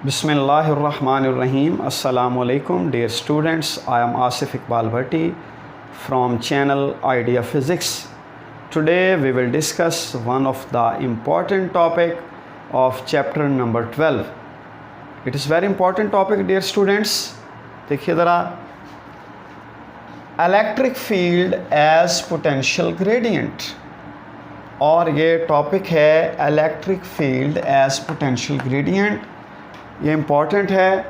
Bismillahirrahmanirrahim. Assalamu alaikum, dear students. I am Asif Iqbal Bhatti from channel Idea Physics. Today we will discuss one of the important topic of chapter number 12. It is very important topic, dear students. देखिए ज़रा, electric field as potential gradient, और ये topic है electric field as potential gradient. ये important है,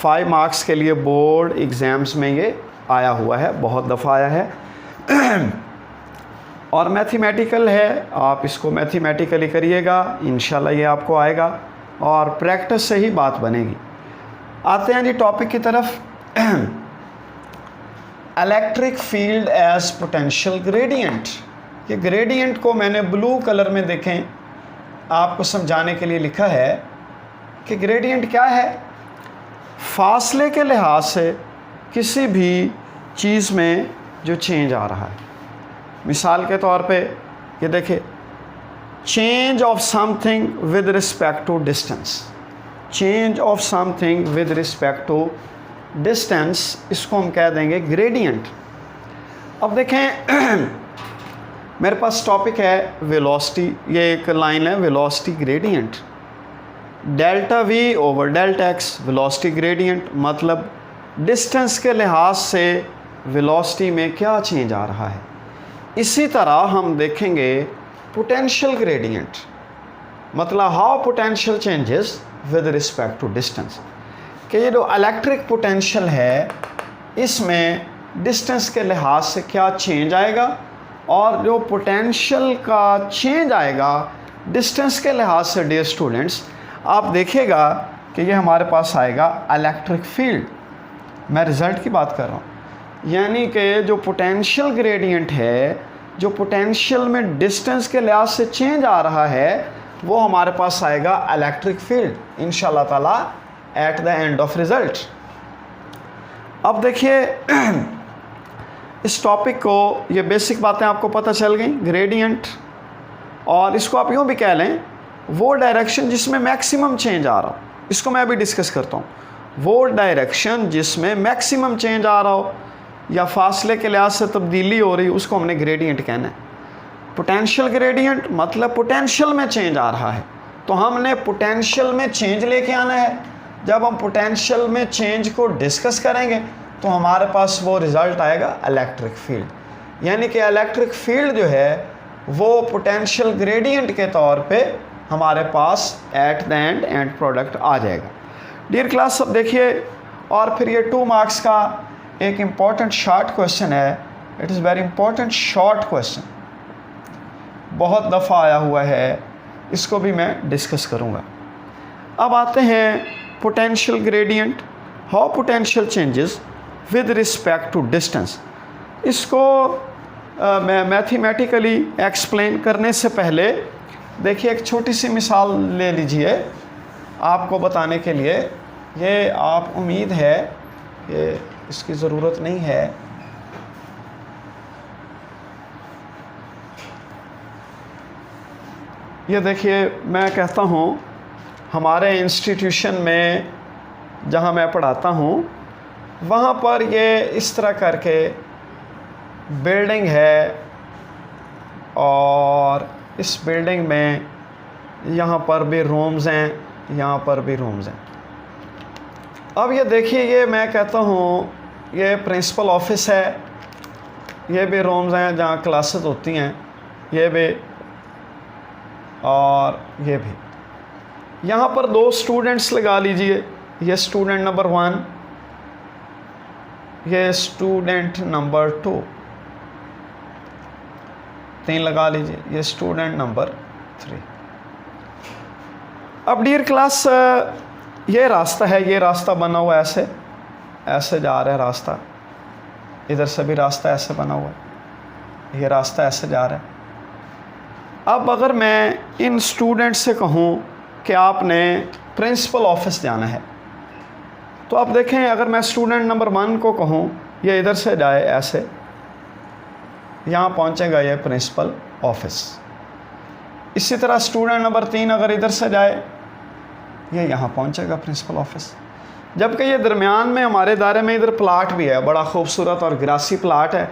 5 marks के लिए board exams में ये आया हुआ है, बहुत दफ़ा आया है और मैथमेटिकल है। आप इसको मैथमेटिकली करिएगा, इंशाल्लाह ये आपको आएगा और प्रैक्टिस से ही बात बनेगी। आते हैं जी टॉपिक की तरफ। Electric field as potential gradient. ये ग्रेडियंट को मैंने ब्लू कलर में देखें आपको समझाने के लिए लिखा है कि ग्रेडियंट क्या है। फासले के लिहाज से किसी भी चीज़ में जो चेंज आ रहा है। मिसाल के तौर पे ये देखिए, change of something with respect to distance, change of something with respect to distance, इसको हम कह देंगे ग्रेडियंट। अब देखें मेरे पास टॉपिक है वेलोसिटी, ये एक लाइन है velocity gradient. Delta we over delta x velocity gradient, मतलब डिस्टेंस के लिहाज से वेलोसिटी में क्या चेंज आ रहा है। इसी तरह हम देखेंगे पोटेंशियल ग्रेडियंट, मतलब how potential changes with respect to distance, कि ये जो इलेक्ट्रिक पोटेंशियल है इसमें डिस्टेंस के लिहाज से क्या चेंज आएगा, और जो पोटेंशियल का चेंज आएगा डिस्टेंस के लिहाज से, डियर स्टूडेंट्स आप देखिएगा कि ये हमारे पास आएगा इलेक्ट्रिक फील्ड। मैं रिज़ल्ट की बात कर रहा हूँ, यानी कि जो पोटेंशियल ग्रेडियंट है, जो पोटेंशियल में डिस्टेंस के लिहाज से चेंज आ रहा है, वो हमारे पास आएगा इलेक्ट्रिक फील्ड इंशाल्लाह ताला eight the end of result. अब देखिए इस टॉपिक को, ये बेसिक बातें आपको पता चल गई ग्रेडियंट, और इसको आप यूँ भी कह लें वो डायरेक्शन जिसमें मैक्सिमम चेंज आ रहा हो, इसको मैं अभी डिस्कस करता हूँ। वो डायरेक्शन जिसमें मैक्सिमम चेंज आ रहा हो या फासले के लिहाज से तब्दीली हो रही, उसको हमने ग्रेडियंट कहना है। पोटेंशियल ग्रेडियंट मतलब पोटेंशियल में चेंज आ रहा है, तो हमने पोटेंशियल में चेंज लेके आना है। जब हम पोटेंशियल में चेंज को डिस्कस करेंगे तो हमारे पास वो रिज़ल्ट आएगा इलेक्ट्रिक फील्ड, यानी कि इलेक्ट्रिक फील्ड जो है वो पोटेंशियल ग्रेडियंट के तौर पे हमारे पास एट द एंड प्रोडक्ट आ जाएगा। डियर क्लास अब देखिए, और फिर ये 2 मार्क्स का एक इम्पॉर्टेंट शॉर्ट क्वेश्चन है। It is very important short question, बहुत दफ़ा आया हुआ है, इसको भी मैं डिस्कस करूँगा। अब आते हैं potential gradient, how potential changes with respect to distance. इसको मैं मैथमेटिकली एक्सप्लेन करने से पहले देखिए एक छोटी सी मिसाल ले लीजिए आपको बताने के लिए। ये आप उम्मीद है ये इसकी ज़रूरत नहीं है, ये देखिए मैं कहता हूँ हमारे इंस्टीट्यूशन में जहाँ मैं पढ़ाता हूँ वहाँ पर ये इस तरह करके बिल्डिंग है, और इस बिल्डिंग में यहाँ पर भी रूम्स हैं, यहाँ पर भी रूम्स हैं। अब ये देखिए, ये मैं कहता हूँ ये प्रिंसिपल ऑफिस है, ये भी रूम्स हैं जहाँ क्लासेस होती हैं, ये भी और ये भी। यहाँ पर 2 स्टूडेंट्स लगा लीजिए, ये स्टूडेंट नंबर 1, ये स्टूडेंट नंबर 2, 3 लगा लीजिए, ये स्टूडेंट नंबर 3। अब डियर क्लास ये रास्ता है, ये रास्ता बना हुआ ऐसे ऐसे जा रहा है रास्ता, इधर से भी रास्ता ऐसे बना हुआ है, ये रास्ता ऐसे जा रहा है। अब अगर मैं इन स्टूडेंट से कहूँ कि आपने प्रिंसिपल ऑफिस जाना है, तो आप देखें अगर मैं स्टूडेंट नंबर 1 को कहूँ ये इधर से जाए ऐसे, यहाँ पहुँचेगा ये प्रिंसिपल ऑफिस। इसी तरह स्टूडेंट नंबर 3 अगर इधर से जाए ये यहाँ पहुँचेगा प्रिंसिपल ऑफिस। जबकि ये दरमियान में हमारे दायरे में इधर प्लाट भी है, बड़ा खूबसूरत और ग्रासी प्लाट है,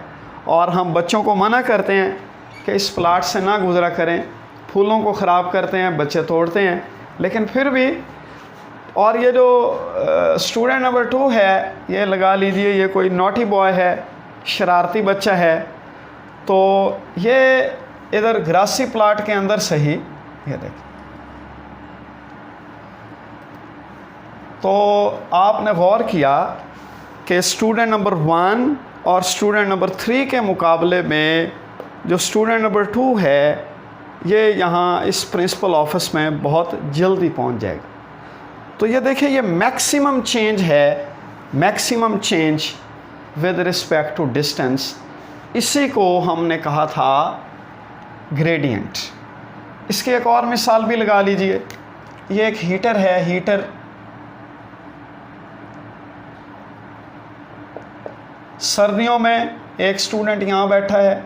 और हम बच्चों को मना करते हैं कि इस प्लाट से ना गुज़रा करें, फूलों को ख़राब करते हैं, बच्चे तोड़ते हैं। लेकिन फिर भी, और ये जो स्टूडेंट नंबर 2 है, ये लगा लीजिए ये कोई नॉटी बॉय है, शरारती बच्चा है, तो ये इधर ग्रासी प्लाट के अंदर से ही, ये देखिए, तो आपने गौर किया कि स्टूडेंट नंबर 1 और स्टूडेंट नंबर 3 के मुकाबले में जो स्टूडेंट नंबर 2 है, ये यहाँ इस प्रिंसिपल ऑफिस में बहुत जल्दी पहुँच जाएगा। तो ये देखिए, ये मैक्सिमम चेंज है, maximum change with respect to distance. इसी को हमने कहा था ग्रेडियंट। इसकी एक और मिसाल भी लगा लीजिए। ये एक हीटर है, हीटर सर्दियों में एक स्टूडेंट यहाँ बैठा है,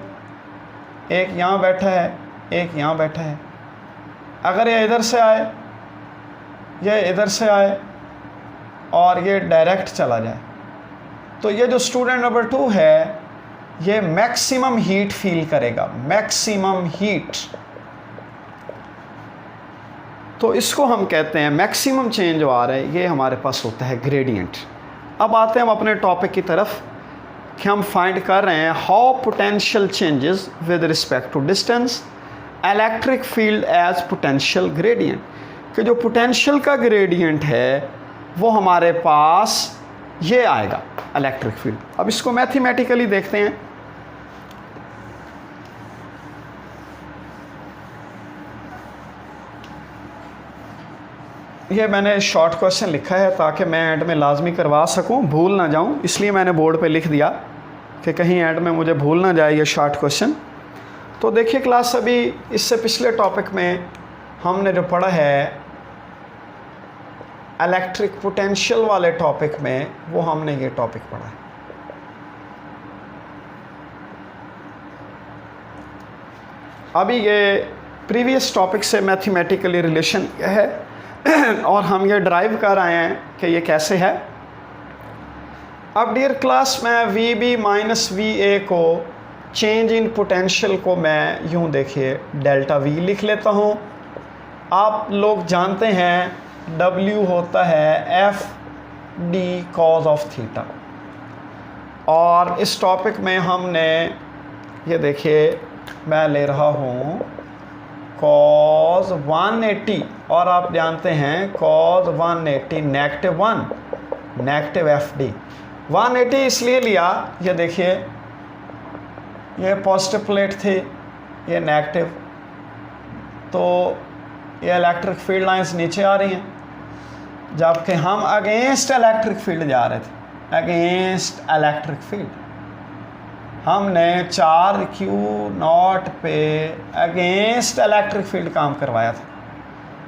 एक यहाँ बैठा है, एक यहाँ बैठा है। अगर ये इधर से आए, ये इधर से आए और ये डायरेक्ट चला जाए, तो ये जो स्टूडेंट नंबर 2 है, ये मैक्सिमम हीट फील करेगा, मैक्सिमम हीट। तो इसको हम कहते हैं मैक्सिमम चेंज जो आ रहा है, ये हमारे पास होता है ग्रेडियंट। अब आते हैं हम अपने टॉपिक की तरफ कि हम फाइंड कर रहे हैं how potential changes with respect to distance electric field as potential gradient. कि जो पोटेंशियल का ग्रेडियंट है वो हमारे पास ये आएगा, इलेक्ट्रिक फील्ड। अब इसको मैथमेटिकली देखते हैं। ये मैंने शॉर्ट क्वेश्चन लिखा है ताकि मैं एंड में लाजमी करवा सकूं, भूल ना जाऊं, इसलिए मैंने बोर्ड पे लिख दिया कि कहीं एंड में मुझे भूल ना जाए ये शॉर्ट क्वेश्चन। तो देखिए क्लास, अभी इससे पिछले टॉपिक में हमने जो पढ़ा है इलेक्ट्रिक पोटेंशियल वाले टॉपिक में, वो हमने ये टॉपिक पढ़ा है। अभी ये प्रीवियस टॉपिक से मैथमेटिकली रिलेशन है और हम ये ड्राइव कर आए हैं कि ये कैसे है। अब डियर क्लास, मैं VB माइनस VA को, चेंज इन पोटेंशियल को मैं यूँ देखिए डेल्टा V लिख लेता हूँ। आप लोग जानते हैं W होता है FD कॉज ऑफ थीटा, और इस टॉपिक में हमने ये देखिए मैं ले रहा हूँ कॉज 180, और आप जानते हैं कॉज 180 -1 नेगेटिव FD। 180 इसलिए लिया, ये देखिए ये पॉजिटिव प्लेट थी, ये नेगेटिव, तो ये इलेक्ट्रिक फील्ड लाइंस नीचे आ रही हैं, जबकि हम अगेंस्ट इलेक्ट्रिक फील्ड जा रहे थे, अगेंस्ट इलेक्ट्रिक फील्ड। हमने 4Q0 पे अगेंस्ट इलेक्ट्रिक फील्ड काम करवाया था।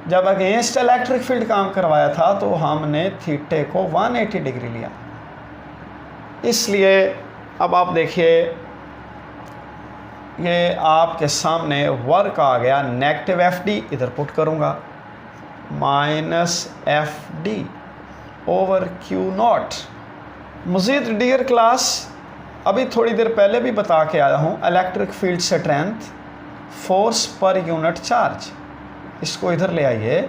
जब अगेंस्ट इलेक्ट्रिक फील्ड काम करवाया था तो हमने थीटे को 180 डिग्री लिया। इसलिए अब आप देखिए, ये आपके सामने वर्क आ गया, नेगेटिव FD इधर पुट करूँगा, माइनस FD ओवर Q0। मज़ीद डियर क्लास, अभी थोड़ी देर पहले भी बता के आया हूँ, electric field strength force per unit charge, इसको इधर ले आइए,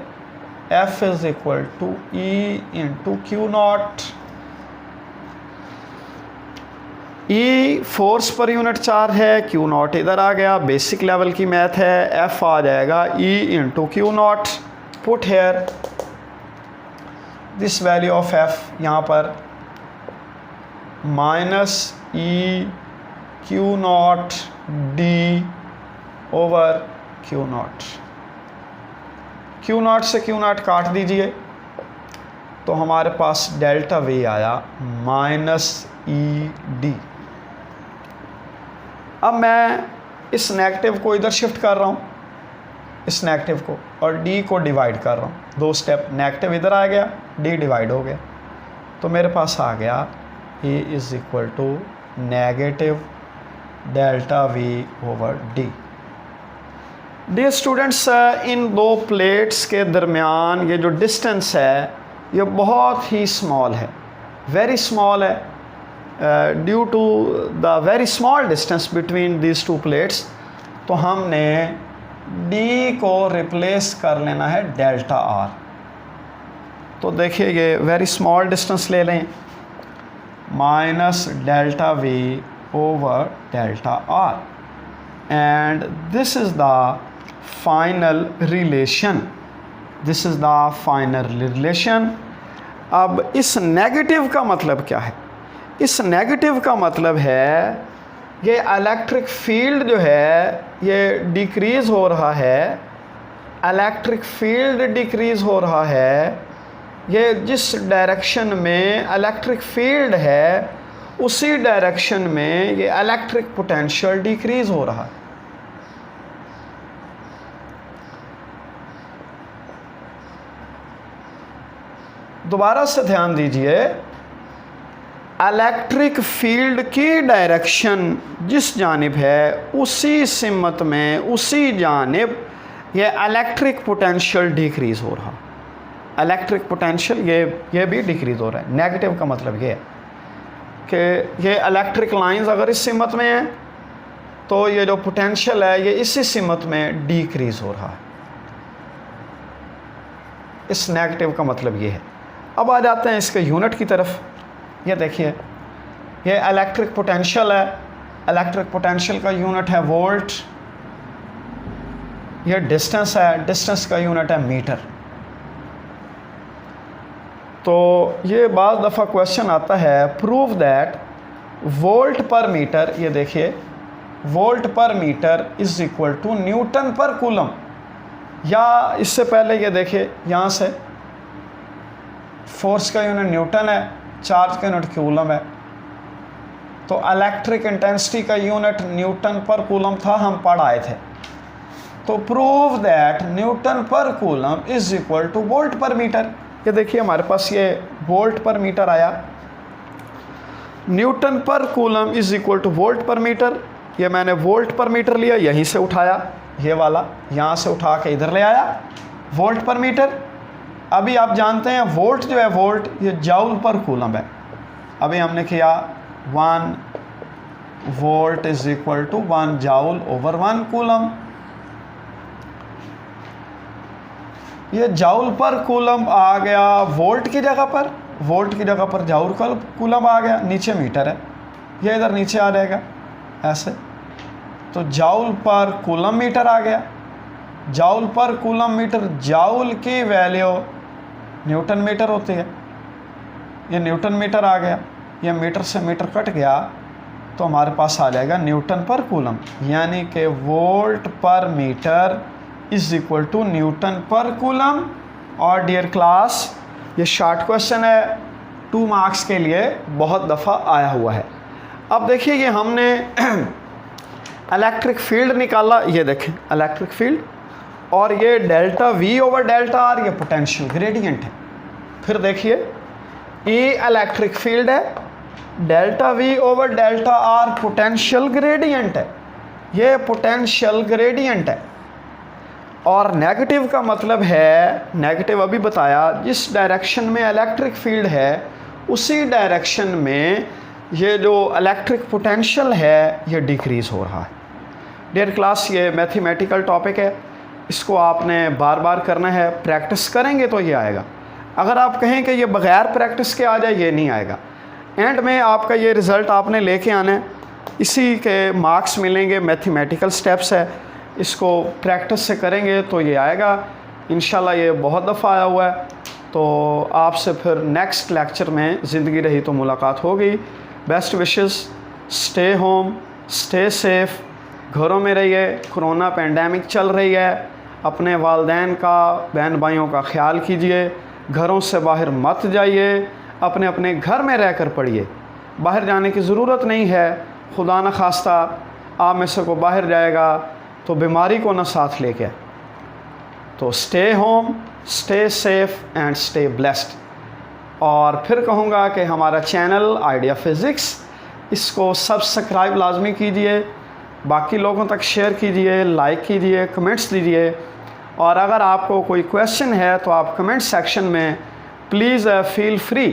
F is equal to E into Q0। E force per unit charge है, Q0 इधर आ गया, बेसिक लेवल की मैथ है, F आ जाएगा E into Q0। Put here this value of F यहाँ पर minus E Q0 D over Q0। Q0 से Q0 काट दीजिए तो हमारे पास डेल्टा V आया माइनस ED। अब मैं इस नेगेटिव को इधर शिफ्ट कर रहा हूँ, इस नेगेटिव को, और D को डिवाइड कर रहा हूँ। 2 स्टेप, नेगेटिव इधर आ गया, D डिवाइड हो गया, तो मेरे पास आ गया E is equal to negative delta V over D। Dear students, इन दो प्लेट्स के दरमियान ये जो डिस्टेंस है ये बहुत ही स्मॉल है, वेरी स्मॉल है। Due to the very small distance between these two plates, तो हमने डी को रिप्लेस कर लेना है डेल्टा आर। तो देखिए ये वेरी स्मॉल डिस्टेंस ले लें, minus delta we over delta R, and this is the final relation, this is the final relation. अब इस नेगेटिव का मतलब क्या है? इस नेगेटिव का मतलब है ये इलेक्ट्रिक फील्ड जो है ये डिक्रीज़ हो रहा है, इलेक्ट्रिक फील्ड डिक्रीज़ हो रहा है। ये जिस डायरेक्शन में इलेक्ट्रिक फील्ड है उसी डायरेक्शन में ये इलेक्ट्रिक पोटेंशियल डिक्रीज़ हो रहा है। दोबारा से ध्यान दीजिए, इलेक्ट्रिक फील्ड की डायरेक्शन जिस जानिब है उसी सिमत में, उसी जानिब ये इलेक्ट्रिक पोटेंशियल डिक्रीज़ हो रहा, इलेक्ट्रिक पोटेंशियल ये भी डिक्रीज़ हो रहा है। नेगेटिव का मतलब ये है कि ये इलेक्ट्रिक लाइंस अगर इस सिमत में है तो ये जो पोटेंशियल है ये इसी सिमत में डिक्रीज़ हो रहा है। इस नेगेटिव का मतलब ये है। अब आ जाते हैं इसके यूनिट की तरफ। ये देखिए, ये इलेक्ट्रिक पोटेंशियल है, इलेक्ट्रिक पोटेंशियल का यूनिट है वोल्ट। ये डिस्टेंस है, डिस्टेंस का यूनिट है मीटर। तो ये बाज़ दफ़ा क्वेश्चन आता है, prove that volt per metre, ये देखिए volt per metre is equal to newton per coulomb. या इससे पहले ये देखिए, यहाँ से फोर्स का यूनिट न्यूटन है, चार्ज का यूनिट कूलम है, तो इलेक्ट्रिक इंटेंसिटी का यूनिट न्यूटन पर कूलम था, हम पढ़ आए थे। तो prove that Newton per coulomb is equal two volt per metre. ये देखिए हमारे पास ये वोल्ट पर मीटर आया, Newton per coulomb is equal two volt per metre. ये मैंने वोल्ट पर मीटर लिया, यहीं से उठाया, ये वाला यहाँ से उठा के इधर ले आया, वोल्ट पर मीटर। अभी आप जानते हैं वोल्ट जो है, वोल्ट ये जाउल पर कूलम है। अभी हमने किया 1 volt is equal to 1 joule over 1 coulomb. ये जाउल पर कूलम आ गया वोल्ट की जगह पर, वोल्ट की जगह पर जाउल पर कूलम आ गया, नीचे मीटर है, ये इधर नीचे आ जाएगा ऐसे। तो जाउल पर कूलम मीटर आ गया, joule per coulomb metre, joule की वैल्यू न्यूटन मीटर होती है, ये न्यूटन मीटर आ गया, ये मीटर से मीटर कट गया तो हमारे पास आ जाएगा न्यूटन पर कूलम, यानी कि volt per metre is equal to newton per coulomb. और डियर क्लास, ये शॉर्ट क्वेश्चन है, 2 मार्क्स के लिए बहुत दफ़ा आया हुआ है। अब देखिए ये हमने इलेक्ट्रिक फील्ड निकाला, ये देखें इलेक्ट्रिक फील्ड, और ये delta we over delta R ये पोटेंशियल ग्रेडियंट है। फिर देखिए ये इलेक्ट्रिक फील्ड है, delta we over delta R potential gradient है, ये पोटेंशियल ग्रेडियंट है। और नेगेटिव का मतलब है, नेगेटिव अभी बताया, जिस डायरेक्शन में इलेक्ट्रिक फील्ड है उसी डायरेक्शन में ये जो इलेक्ट्रिक पोटेंशियल है ये डिक्रीज़ हो रहा है। डियर क्लास, ये मैथमेटिकल टॉपिक है, इसको आपने बार बार करना है, प्रैक्टिस करेंगे तो ये आएगा। अगर आप कहें कि ये बग़ैर प्रैक्टिस के आ जाए, ये नहीं आएगा। एंड में आपका ये रिज़ल्ट आपने लेके आना है, इसी के मार्क्स मिलेंगे, मैथमेटिकल स्टेप्स है, इसको प्रैक्टिस से करेंगे तो ये आएगा इंशाल्लाह। ये बहुत दफ़ा आया हुआ है। तो आपसे फिर नेक्स्ट लेक्चर में ज़िंदगी रही तो मुलाकात होगी। Best wishes, stay home, stay safe, घरों में रहिए, कोरोना पेंडेमिक चल रही है, अपने वालिदैन का, बहन भाइयों का ख्याल कीजिए, घरों से बाहर मत जाइए, अपने अपने घर में रहकर पढ़िए, बाहर जाने की ज़रूरत नहीं है। खुदा न खास्ता आप में से को बाहर जाएगा तो बीमारी को न साथ लेके। तो stay home, stay safe and stay blessed. और फिर कहूँगा कि हमारा चैनल आइडिया फ़िज़िक्स, इसको सब्सक्राइब लाजमी कीजिए, बाकी लोगों तक शेयर कीजिए, लाइक कीजिए, कमेंट्स दीजिए। और अगर आपको कोई क्वेश्चन है तो आप कमेंट सेक्शन में प्लीज़ फील फ्री,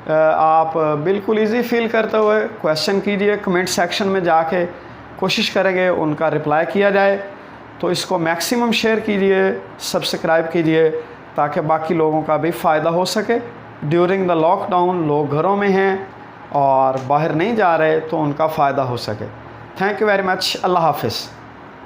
आप बिल्कुल इजी फील करते हुए क्वेश्चन कीजिए कमेंट सेक्शन में जाके, कोशिश करेंगे उनका रिप्लाई किया जाए। तो इसको मैक्सिमम शेयर कीजिए, सब्सक्राइब कीजिए, ताकि बाकी लोगों का भी फ़ायदा हो सके। ड्यूरिंग द लॉकडाउन लोग घरों में हैं और बाहर नहीं जा रहे, तो उनका फ़ायदा हो सके। Thank you very much. अल्लाह हाफिज़।